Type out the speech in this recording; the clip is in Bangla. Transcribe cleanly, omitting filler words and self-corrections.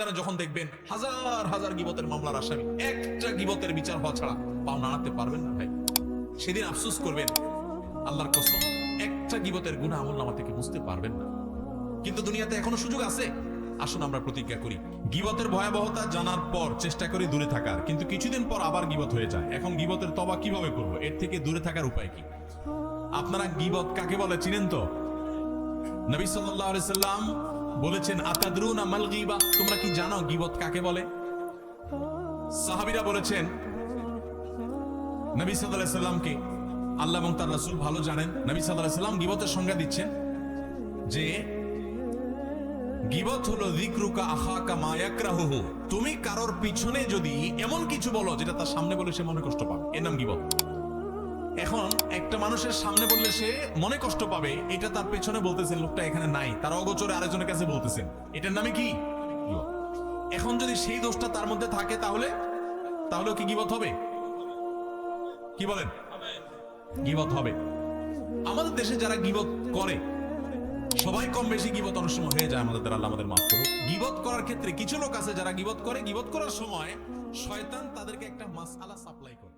তারা যখন দেখবেন হাজার হাজার গীবতের মামলার আসামি, একটা গীবতের বিচার হওয়া ছাড়া পাও নাড়াতে পারবেন না ভাই। সেদিন আফসোস করবেন, আল্লাহর কসম, একটা গীবতের গুনাহ আমলনামা থেকে বুঝতে পারবেন না। কিন্তু দুনিয়াতে এখনো সুযোগ আছে। আসুন আমরা প্রতিজ্ঞা করি, গীবতের ভয়াবহতা জানার পর চেষ্টা করি দূরে থাকার, কিন্তু কিছুদিন পর আবার গীবত হয়ে যায়। এখন গীবতের তওবা কিভাবে করব? এর থেকে দূরে থাকার উপায় কি? আপনারা গীবত কাকে বলে চিনেন তো? নবী সাল্লাল্লাহু আলাইহি সাল্লাম বলেছেন, আতাদরুনা মাল গীবা? তোমরা কি জানো গীবত কাকে বলে? সাহাবীরা বলেছেন নবী সাল্লাল্লাহু আলাইহি সাল্লামকে আল্লাহ এবং তার রাসূল ভালো জানেন। নবী সাল্লাল্লাহু আলাইহি সাল্লাম গীবতের সংজ্ঞা দিচ্ছেন যে গীবত হলো যিকরুকা আখাকা মা ইয়াকরাহুহু। তুমি কারোর পিছনে যদি এমন কিছু বলো যেটা তার সামনে বলে সে মনে কষ্ট পাবে, এর নাম গীবত। এখন একটা মানুষের সামনে বললে সে মনে কষ্ট পাবে, এটা তার পেছনে বলতেছেন, লোকটা এখানে নাই, তার অগোচরে আরেকজনের কাছে বলতেছেন, এটার নামে কি? এখন যদি সেই দোষটা তার মধ্যে থাকে তাহলেও কি গীবত হবে? কি বলেন? গীবত হবে। আমাদের দেশে যারা গীবত করে সবাই কম বেশি গীবত অনেক সময় হয়ে যায় আমাদের দ্বারা, আল্লাহ আমাদের মাফ করুক। গীবত করার ক্ষেত্রে কিছু লোক আছে যারা গীবত করে, গীবত করার সময় শয়তান তাদেরকে একটা মাসআলা সাপ্লাই করে।